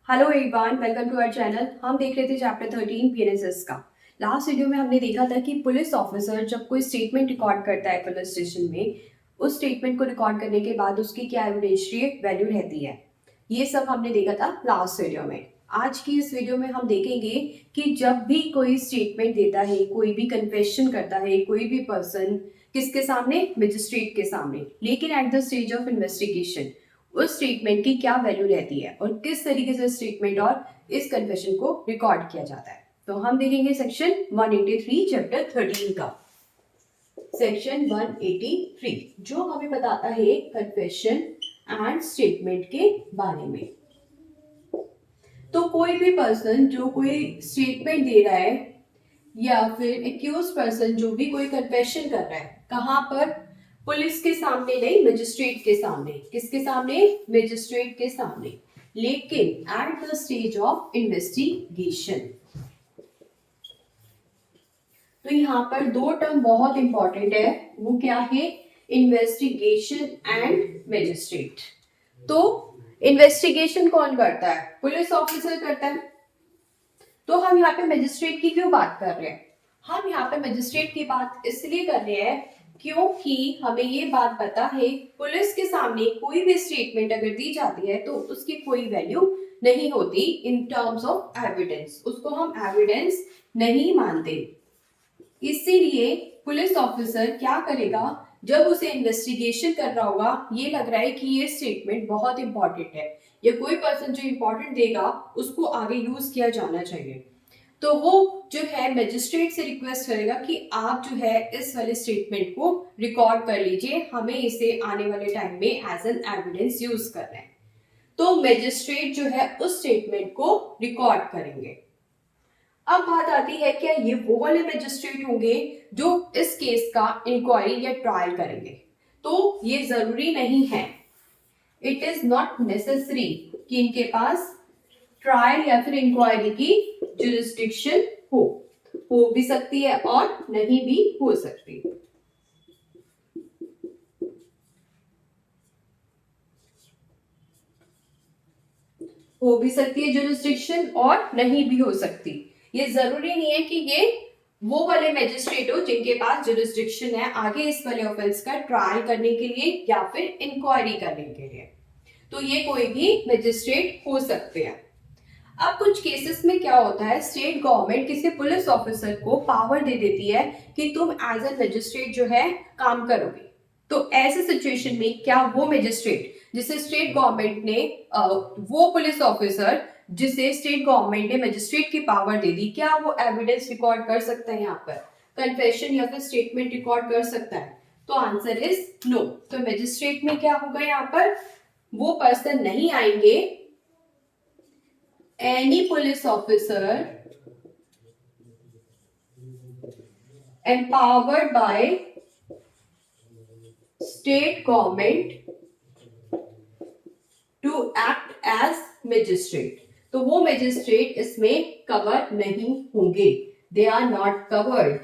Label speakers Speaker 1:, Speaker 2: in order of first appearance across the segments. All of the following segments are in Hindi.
Speaker 1: Hello everyone, welcome to our channel. हम देख रहे थे चैप्टर 13 पीएनएसएस का। लास्ट वीडियो में हमने देखा था कि पुलिस ऑफिसर जब कोई स्टेटमेंट रिकॉर्ड करता है पुलिस स्टेशन में, उस स्टेटमेंट को रिकॉर्ड करने के बाद उसकी क्या एविडेंशियरी वैल्यू रहती है। ये सब हमने देखा था लास्ट वीडियो में। आज की इस वीडियो में हम देखेंगे कि जब भी कोई स्टेटमेंट देता है, कोई भी कन्फेशन करता है, कोई भी पर्सन, किसके सामने? मजिस्ट्रेट के सामने, लेकिन at the stage of investigation उस स्टेटमेंट की क्या वैल्यू रहती है और किस तरीके से स्टेटमेंट और इस कन्फेशन को रिकॉर्ड किया जाता है। तो हम देखेंगे सेक्शन 183 चैप्टर 13 का। सेक्शन 183 जो हमें बताता है कन्फेशन एंड स्टेटमेंट के बारे में। तो कोई भी पर्सन जो कोई स्टेटमेंट दे रहा है या फिर एक्यूज पर्सन जो भी कोई कन्फेशन कर रहा है, कहां पर? पुलिस के सामने नहीं, मजिस्ट्रेट के सामने। किसके सामने? मजिस्ट्रेट के सामने, लेकिन at the stage of investigation. तो यहाँ पर दो टर्म बहुत इंपॉर्टेंट है, वो क्या है? Investigation and magistrate. तो इन्वेस्टिगेशन कौन करता है? पुलिस ऑफिसर करता है। तो हम यहाँ पे मजिस्ट्रेट की क्यों बात कर रहे हैं? हम यहाँ पे मजिस्ट्रेट की बात इसलिए कर रहे हैं क्योंकि हमें ये बात पता है पुलिस के सामने कोई भी स्टेटमेंट अगर दी जाती है तो उसकी कोई वैल्यू नहीं होती इन टर्म्स ऑफ एविडेंस। उसको हम एविडेंस नहीं मानते। इसीलिए पुलिस ऑफिसर क्या करेगा, जब उसे इन्वेस्टिगेशन कर रहा होगा, ये लग रहा है कि ये स्टेटमेंट बहुत इंपॉर्टेंट है या कोई पर्सन जो इंपॉर्टेंट देगा उसको आगे यूज किया जाना चाहिए, तो वो जो है मजिस्ट्रेट से रिक्वेस्ट करेगा कि आप जो है इस वाले स्टेटमेंट को रिकॉर्ड कर लीजिए, हमें इसे आने वाले टाइम में एज एन एविडेंस यूज करना है। तो मजिस्ट्रेट जो है उस स्टेटमेंट को रिकॉर्ड करेंगे। अब बात आती है, क्या ये वो वाले मजिस्ट्रेट होंगे जो इस केस का इंक्वायरी या ट्रायल करेंगे? तो ये जरूरी नहीं है। इट इज नॉट नेसेसरी कि इनके पास ट्रायल या फिर इंक्वायरी की जुरिस्डिक्शन हो भी सकती है और नहीं भी हो सकती। हो भी सकती है जुरिस्डिक्शन और नहीं भी हो सकती। ये जरूरी नहीं है कि ये वो वाले मैजिस्ट्रेट हो जिनके पास जुरिस्डिक्शन है आगे इस वाले ऑफेंस का ट्रायल करने के लिए या फिर इंक्वायरी करने के लिए। तो ये कोई भी मैजिस्ट्रेट हो सकते हैं। अब कुछ केसेस में क्या होता है, स्टेट गवर्नमेंट किसी पुलिस ऑफिसर को पावर दे देती है कि तुम एज ए मजिस्ट्रेट जो है काम करोगे। तो ऐसे सिचुएशन में क्या वो मजिस्ट्रेट जिसे स्टेट गवर्नमेंट ने वो पुलिस ऑफिसर जिसे स्टेट गवर्नमेंट ने मजिस्ट्रेट की पावर दे दी, क्या वो एविडेंस रिकॉर्ड कर सकता है? यहाँ पर कन्फेशन या फिर स्टेटमेंट रिकॉर्ड कर सकता है? तो आंसर इज नो। तो मजिस्ट्रेट में क्या होगा, यहाँ पर वो पर्सन नहीं आएंगे। any police officer empowered by state government to act as magistrate, तो वो मैजिस्ट्रेट इसमें कवर नहीं होंगे। They are not covered.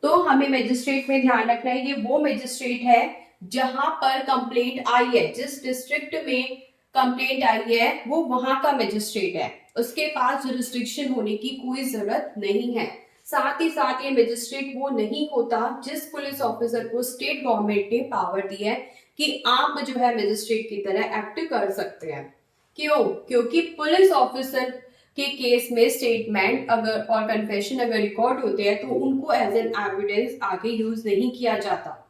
Speaker 1: तो हमें मैजिस्ट्रेट में ध्यान रखना है, ये वो मैजिस्ट्रेट है जहां पर कंप्लेंट आई है, जिस डिस्ट्रिक्ट में कंप्लेंट आई है वो वहां का मैजिस्ट्रेट है, उसके पास जुरिस्डिक्शन होने की कोई जरूरत नहीं है। साथ ही साथ ये मैजिस्ट्रेट वो नहीं होता जिस पुलिस ऑफिसर को स्टेट गवर्नमेंट ने पावर दी है कि आप जो है मैजिस्ट्रेट की तरह एक्ट कर सकते हैं। क्यों? क्योंकि पुलिस ऑफिसर के केस में स्टेटमेंट अगर और कन्फेशन अगर रिकॉर्ड होते हैं तो उनको एज एन एविडेंस आगे यूज नहीं किया जाता।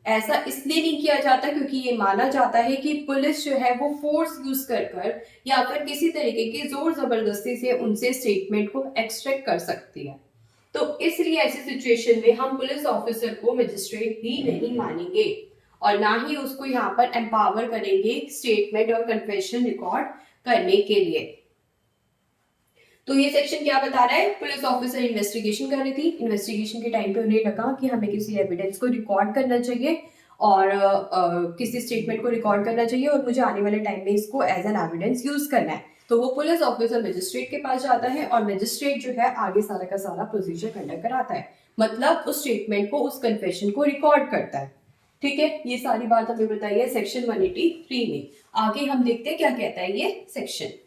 Speaker 1: ऐसा इसलिए नहीं किया जाता क्योंकि ये माना जाता है कि पुलिस जो है वो फोर्स यूज कर या फिर किसी तरीके की जोर जबरदस्ती से उनसे स्टेटमेंट को एक्सट्रैक्ट कर सकती है। तो इसलिए ऐसी सिचुएशन में हम पुलिस ऑफिसर को मजिस्ट्रेट भी नहीं मानेंगे और ना ही उसको यहाँ पर एम्पावर करेंगे स्टेटमेंट और कन्फेशन रिकॉर्ड करने के लिए। तो ये सेक्शन क्या बता रहा है, पुलिस ऑफिसर इन्वेस्टिगेशन कर रही थी, इन्वेस्टिगेशन के टाइम पे उन्हें लगा कि हमें किसी एविडेंस को रिकॉर्ड करना चाहिए और किसी स्टेटमेंट को रिकॉर्ड करना चाहिए और मुझे आने वाले टाइम में इसको एज एन एविडेंस यूज करना है। तो वो पुलिस ऑफिसर मजिस्ट्रेट के पास जाता है और मजिस्ट्रेट जो है आगे सारा का सारा प्रोसीजर कंडक्ट कराता है, मतलब उस स्टेटमेंट को, उस कन्फेशन को रिकॉर्ड करता है। ठीक है, ये सारी बात हमें बताई है सेक्शन 183 में। आगे हम देखते हैं क्या कहता है ये सेक्शन।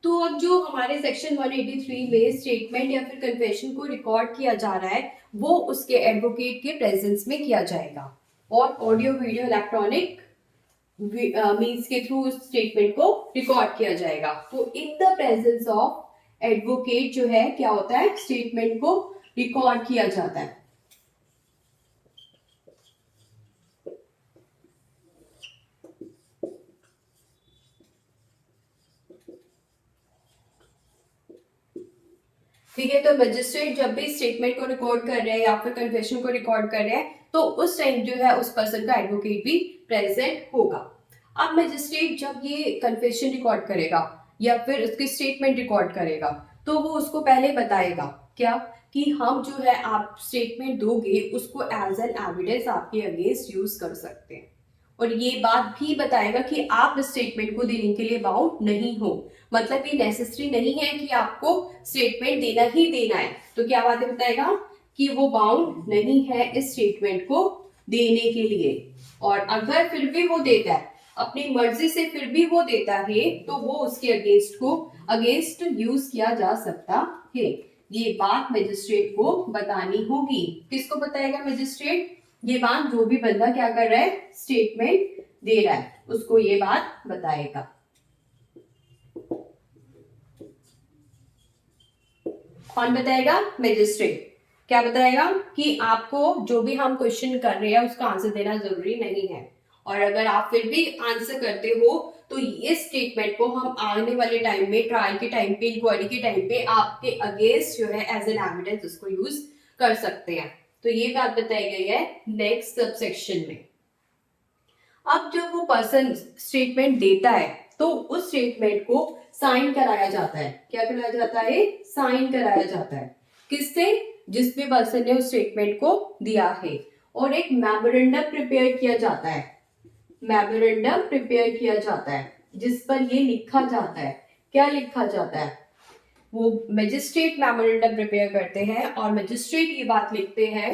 Speaker 1: तो अब जो हमारे सेक्शन 183 में स्टेटमेंट या फिर कन्फेशन को रिकॉर्ड किया जा रहा है वो उसके एडवोकेट के प्रेजेंस में किया जाएगा और ऑडियो वीडियो इलेक्ट्रॉनिक मीन्स के थ्रू उस स्टेटमेंट को रिकॉर्ड किया जाएगा। तो in the presence of advocate जो है क्या होता है, स्टेटमेंट को रिकॉर्ड किया जाता है। ठीक है, तो मजिस्ट्रेट जब भी स्टेटमेंट को रिकॉर्ड कर रहे हैं या फिर कन्फेशन को रिकॉर्ड कर रहे हैं तो उस टाइम जो है उस पर्सन का एडवोकेट भी प्रेजेंट होगा। अब मजिस्ट्रेट जब ये कन्फेशन रिकॉर्ड करेगा या फिर उसकी स्टेटमेंट रिकॉर्ड करेगा तो वो उसको पहले बताएगा क्या कि हम जो है आप स्टेटमेंट दोगे उसको एज एन एविडेंस आपके अगेंस्ट यूज कर सकते हैं और ये बात भी बताएगा कि आप इस स्टेटमेंट को देने के लिए बाउंड नहीं हो, मतलब ये नेसेसरी नहीं है कि आपको स्टेटमेंट देना ही देना है। तो क्या बातें बताएगा कि वो बाउंड नहीं है इस स्टेटमेंट को देने के लिए, और अगर फिर भी वो देता है अपनी मर्जी से फिर भी वो देता है तो वो उसके अगेंस्ट यूज किया जा सकता है। ये बात मजिस्ट्रेट को बतानी होगी। किसको बताएगा मजिस्ट्रेट? ये बात जो भी बंदा क्या कर रहा है, स्टेटमेंट दे रहा है, उसको ये बात बताएगा। कौन बताएगा? मजिस्ट्रेट। क्या बताएगा कि आपको जो भी हम क्वेश्चन कर रहे हैं उसका आंसर देना जरूरी नहीं है, और अगर आप फिर भी आंसर करते हो तो ये स्टेटमेंट को हम आने वाले टाइम में, ट्रायल के टाइम पे, इंक्वायरी के टाइम पे आपके अगेंस्ट जो है एज एन एविडेंस उसको यूज कर सकते हैं। तो ये बात बताई गई है नेक्स्ट सब सेक्शन में। अब जब वो पर्सन स्टेटमेंट देता है तो उस स्टेटमेंट को साइन कराया जाता है। क्या कराया जाता है? साइन कराया जाता है। किससे? जिस भी पर्सन ने उस स्टेटमेंट को दिया है। और एक मेमोरेंडम प्रिपेयर किया जाता है। मेमोरेंडम प्रिपेयर किया जाता है जिस पर ये लिखा जाता है। क्या लिखा जाता है? वो मजिस्ट्रेट मेमोरेंडम प्रिपेयर करते हैं और मजिस्ट्रेट ये बात लिखते हैं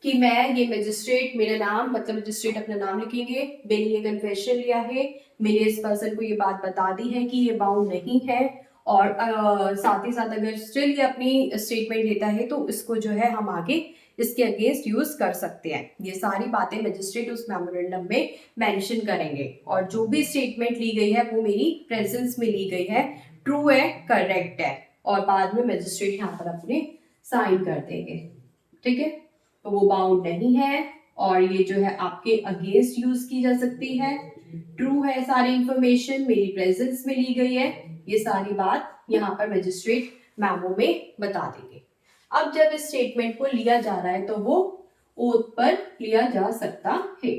Speaker 1: कि मैं ये मजिस्ट्रेट, मेरा नाम, मतलब मजिस्ट्रेट अपना नाम लिखेंगे, मैंने ये कन्फेशन लिया है, मैंने इस पर्सन को ये बात बता दी है कि ये बाउंड नहीं है, और साथ ही साथ अगर स्टिल ये अपनी स्टेटमेंट देता है तो इसको जो है हम आगे इसके अगेंस्ट यूज कर सकते हैं। ये सारी बातें मजिस्ट्रेट उस मेमोरेंडम में मेंशन करेंगे, और जो भी स्टेटमेंट ली गई है वो मेरी प्रेजेंस में ली गई है, ट्रू है, करेक्ट है, और बाद में मजिस्ट्रेट यहाँ पर अपने साइन कर देंगे। ठीक है, तो वो बाउंड नहीं है और ये जो है आपके अगेंस्ट यूज की जा सकती है, ट्रू है, सारी इंफॉर्मेशन मेरी प्रेजेंस में ली गई है, ये सारी बात यहाँ पर मजिस्ट्रेट मेमो में बता देंगे। अब जब इस स्टेटमेंट को लिया जा रहा है तो वो ओथ पर लिया जा सकता है।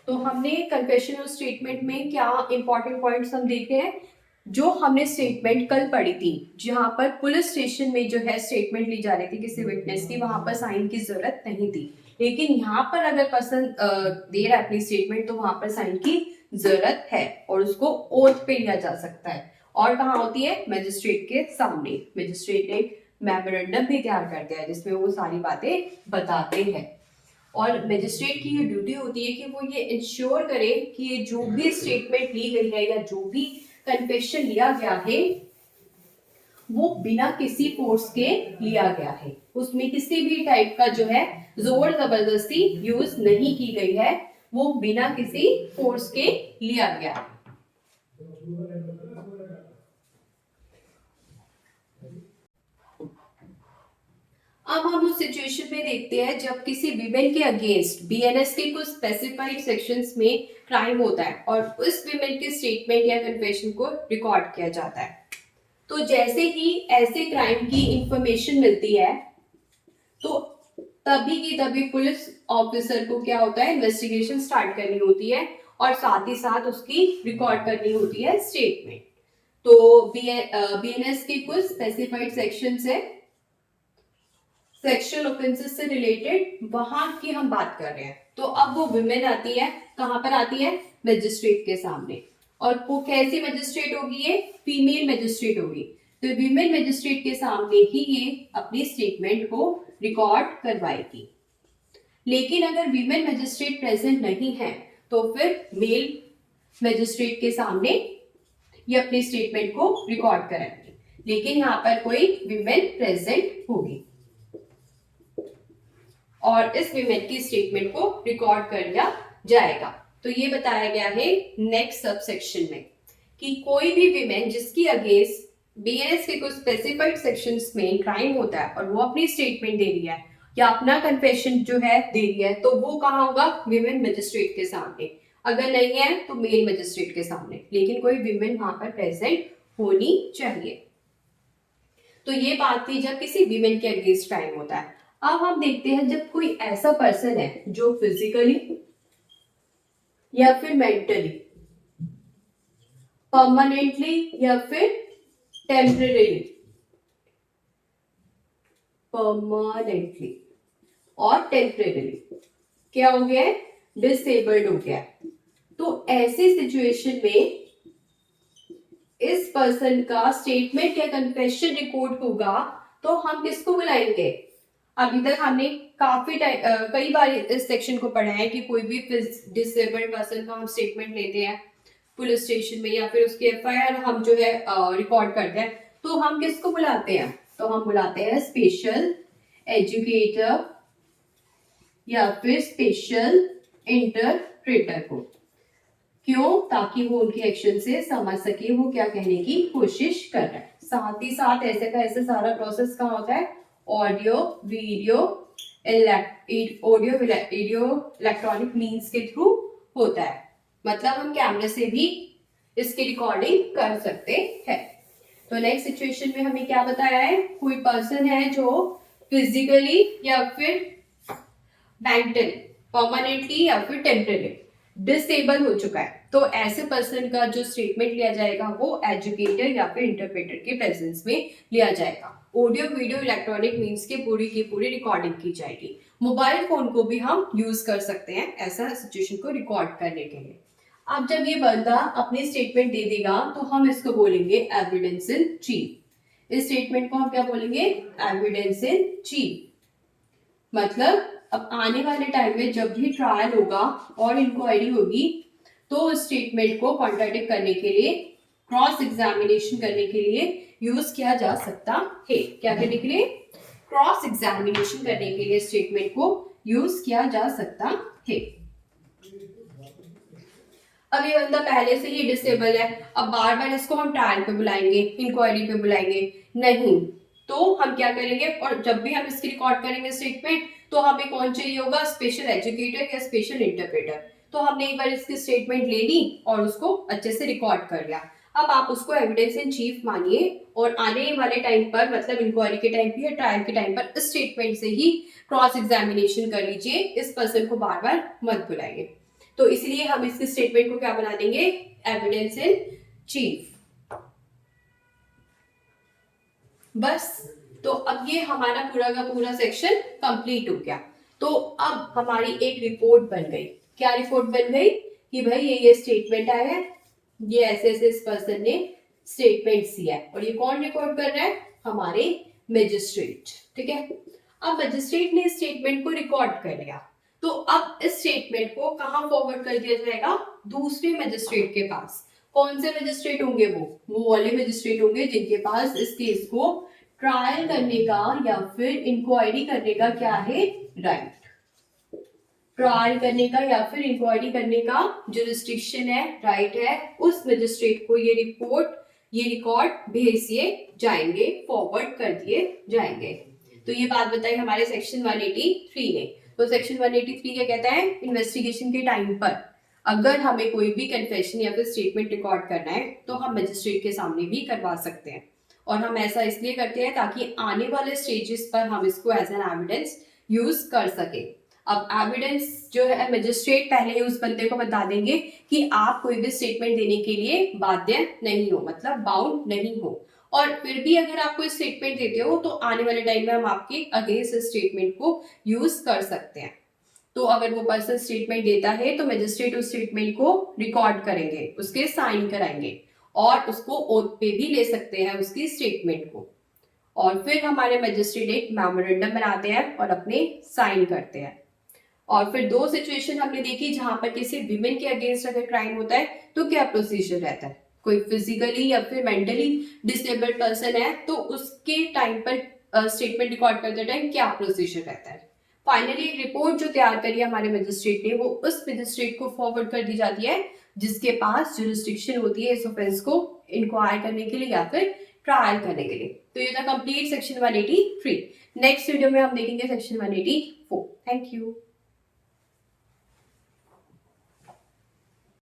Speaker 1: तो हमने कन्फेशन और स्टेटमेंट में क्या इंपॉर्टेंट पॉइंट्स हम देख रहे हैं। जो हमने स्टेटमेंट कल पढ़ी थी जहां पर पुलिस स्टेशन में जो है स्टेटमेंट ली जा रही थी किसी विटनेस की, वहां पर साइन की जरूरत नहीं थी, लेकिन यहाँ पर अगर पर्सन दे रहा है अपनी स्टेटमेंट तो वहां पर साइन की जरूरत है और उसको ओथ पे लिया जा सकता है। और कहाँ होती है? मजिस्ट्रेट के सामने। मजिस्ट्रेट एक मेमोरेंडम भी तैयार करते हैं जिसमें वो सारी बातें बताते हैं, और मजिस्ट्रेट की ये ड्यूटी होती है कि वो ये इंश्योर करे कि ये जो भी स्टेटमेंट ली गई है या जो भी कन्फेशन लिया गया है वो बिना किसी फोर्स के लिया गया है, उसमें किसी भी टाइप का जो है जोर जबरदस्ती यूज नहीं की गई है, वो बिना किसी फोर्स के लिया गया है। अब हम उस सिचुएशन में देखते हैं जब किसी विमेन के अगेंस्ट बीएनएस के कुछ स्पेसिफाइड सेक्शंस में क्राइम होता है और उस विमेन के स्टेटमेंट या कन्फेशन को रिकॉर्ड किया जाता है। तो जैसे ही ऐसे क्राइम की इंफॉर्मेशन मिलती है तो तभी की तभी पुलिस ऑफिसर को क्या होता है, इन्वेस्टिगेशन स्टार्ट करनी होती है और साथ ही साथ उसकी रिकॉर्ड करनी होती है स्टेटमेंट। तो बीएनएस के कुछ स्पेसिफाइड सेक्शंस है, सेक्शुअल ऑफेंसेस से रिलेटेड, वहां की हम बात कर रहे हैं। तो अब वो विमेन आती है, कहां पर आती है? मजिस्ट्रेट के सामने। और वो कैसी मजिस्ट्रेट होगी? ये फीमेल मजिस्ट्रेट होगी। तो विमेन मजिस्ट्रेट के सामने ही ये अपनी स्टेटमेंट को रिकॉर्ड करवाएगी। लेकिन अगर विमेन मजिस्ट्रेट प्रेजेंट नहीं है तो फिर मेल मजिस्ट्रेट के सामने ये अपनी स्टेटमेंट को रिकॉर्ड कराएंगे, लेकिन यहाँ पर कोई विमेन प्रेजेंट होगी और इस विमेन की स्टेटमेंट को रिकॉर्ड कर लिया जाएगा। तो ये बताया गया है नेक्स्ट सब सेक्शन में कि कोई भी विमेन जिसकी अगेंस्ट बीएनएस के कुछ स्पेसिफाइड सेक्शंस में क्राइम होता है और वो अपनी स्टेटमेंट दे रही है या अपना कन्फेशन जो है दे रही है, तो वो कहाँ होगा? विमेन मजिस्ट्रेट के सामने। अगर नहीं है तो मेल मजिस्ट्रेट के सामने, लेकिन कोई विमेन वहां पर प्रेजेंट होनी चाहिए। तो ये बात थी जब किसी विमेन के अगेंस्ट क्राइम होता है। अब हम देखते हैं जब कोई ऐसा पर्सन है जो फिजिकली या फिर मेंटली, परमानेंटली या फिर टेम्परेरी, परमानेंटली और टेम्परेरी क्या हो गया? डिसेबल्ड हो गया। तो ऐसी सिचुएशन में इस पर्सन का स्टेटमेंट या कन्फेशन रिकॉर्ड होगा, तो हम किसको बुलाएंगे? अभी तक हमने कई बार इस सेक्शन को पढ़ा है कि कोई भी डिसेबल्ड पर्सन का हम स्टेटमेंट लेते हैं पुलिस स्टेशन में या फिर उसकी एफआईआर हम जो है रिकॉर्ड करते हैं, तो हम किसको बुलाते हैं? तो हम बुलाते हैं स्पेशल एजुकेटर या फिर स्पेशल इंटरप्रेटर को। क्यों? ताकि वो उनके एक्शन से समझ सके वो क्या कहने की कोशिश कर रहा है। साथ ही साथ ऐसे का ऐसे सारा प्रोसेस कहाँ होता है? ऑडियो वीडियो इलेक्ट्रॉनिक मीन्स के थ्रू होता है। मतलब हम कैमरे से भी इसकी रिकॉर्डिंग कर सकते हैं। तो नेक्स्ट सिचुएशन में हमें क्या बताया है? कोई पर्सन है जो फिजिकली या फिर मेंटली, परमानेंटली या फिर टेम्परेरी डिसेबल हो चुका है, तो ऐसे पर्सन का जो स्टेटमेंट लिया जाएगा वो एजुकेटर या फिर इंटरप्रेटर के प्रेजेंस में लिया जाएगा। ऑडियो वीडियो इलेक्ट्रॉनिक मीन्स की पूरी रिकॉर्डिंग की जाएगी। मोबाइल फोन को भी हम यूज कर सकते हैं ऐसा सिचुएशन को रिकॉर्ड करने के लिए। अब जब ये बंदा अपनी स्टेटमेंट दे देगा तो हम इसको बोलेंगे एविडेंस इन चीफ। इस स्टेटमेंट को हम क्या बोलेंगे? Evidence in chief. मतलब अब आने वाले टाइम में जब भी ट्रायल होगा और इंक्वायरी होगी, तो उस स्टेटमेंट को कॉन्ट्राडिक्ट करने के लिए, क्रॉस एग्जामिनेशन करने के लिए यूज किया जा सकता है। क्या करने के लिए? क्रॉस एग्जामिनेशन करने के लिए स्टेटमेंट को यूज किया जा सकता है। अब ये बंदा पहले से ही डिसेबल है, अब बार बार इसको हम ट्रायल पे बुलाएंगे, इंक्वायरी पे बुलाएंगे नहीं, तो हम क्या करेंगे? और जब भी हम इसकी रिकॉर्ड करेंगे स्टेटमेंट, तो हमें कौन चाहिए होगा? स्पेशल एजुकेटर या स्पेशल इंटरप्रेटर। तो हमने एक बार इसकी स्टेटमेंट ले ली और उसको अच्छे से रिकॉर्ड कर लिया। अब आप उसको एविडेंस इन चीफ मानिए और आने वाले टाइम पर, मतलब इंक्वायरी के टाइम पे या ट्रायल के टाइम पर, इस स्टेटमेंट से ही क्रॉस एग्जामिनेशन कर लीजिए, इस पर्सन को बार बार मत बुलाइए। तो इसलिए हम इसकी स्टेटमेंट को क्या बना देंगे? Evidence in chief. बस, तो अब ये हमारा पूरा का पूरा सेक्शन कंप्लीट हो गया। तो अब हमारी एक रिपोर्ट बन गई। क्या रिपोर्ट बन गई? कि भाई ये स्टेटमेंट आया है, ये ऐसे ऐसे इस पर्सन ने स्टेटमेंट दिया है, और ये कौन रिकॉर्ड कर रहा है? हमारे मजिस्ट्रेट। ठीक है, अब मजिस्ट्रेट ने स्टेटमेंट को रिकॉर्ड कर लिया, तो अब इस स्टेटमेंट को कहां फॉरवर्ड कर दिया जाएगा? दूसरे मजिस्ट्रेट के पास। कौन से मजिस्ट्रेट होंगे? वो वाले मजिस्ट्रेट होंगे जिनके पास इस केस को ट्रायल करने का या फिर इंक्वायरी करने का क्या है? राइट। ट्रायल करने का या फिर इंक्वायरी करने का जुरिस्डिक्शन है, राइट है। उस मजिस्ट्रेट को ये रिपोर्ट, ये रिकॉर्ड भेज दिए जाएंगे, फॉरवर्ड कर दिए जाएंगे। तो ये बात बताई हमारे सेक्शन 183 ने। तो सेक्शन 183 क्या कहता है? इन्वेस्टिगेशन के टाइम पर अगर हमें कोई भी कन्फेशन या फिर स्टेटमेंट रिकॉर्ड करना है, तो हम मजिस्ट्रेट के सामने भी करवा सकते हैं। और हम ऐसा इसलिए करते हैं ताकि आने वाले स्टेजेस पर हम इसको एज एन एविडेंस यूज कर सके। अब एविडेंस जो है मजिस्ट्रेट पहले ही उस बंदे को बता देंगे कि आप कोई भी स्टेटमेंट देने के लिए बाध्य नहीं हो, मतलब बाउंड नहीं हो। और फिर भी अगर आप कोई स्टेटमेंट देते हो तो आने वाले टाइम में हम आपके अगेंस्ट स्टेटमेंट को यूज कर सकते हैं। तो अगर वो पर्सन स्टेटमेंट देता है तो मजिस्ट्रेट उस स्टेटमेंट को रिकॉर्ड करेंगे, उसके साइन कराएंगे और उसको ओथ पे भी ले सकते हैं उसकी स्टेटमेंट को। और फिर हमारे मजिस्ट्रेट एक मेमोरेंडम बनाते हैं और अपने साइन करते हैं। और फिर दो सिचुएशन हमने देखी जहां पर किसी विमेन के अगेंस्ट अगर क्राइम होता है तो क्या प्रोसीजर रहता है। कोई फिजिकली या फिर मेंटली डिसेबल्ड पर्सन है तो उसके टाइम पर स्टेटमेंट रिकॉर्ड करते टाइम क्या प्रोसीजर रहता है। फाइनली एक रिपोर्ट जो तैयार करी है हमारे मजिस्ट्रेट ने वो उस मजिस्ट्रेट को फॉरवर्ड कर दी जाती है जिसके पास जुरिस्डिक्शन होती है इस ऑफेंस को इंक्वायर करने के लिए या फिर ट्रायल करने के लिए। तो ये था कंप्लीट सेक्शन 183। नेक्स्ट वीडियो में हम देखेंगे सेक्शन 184। Thank you.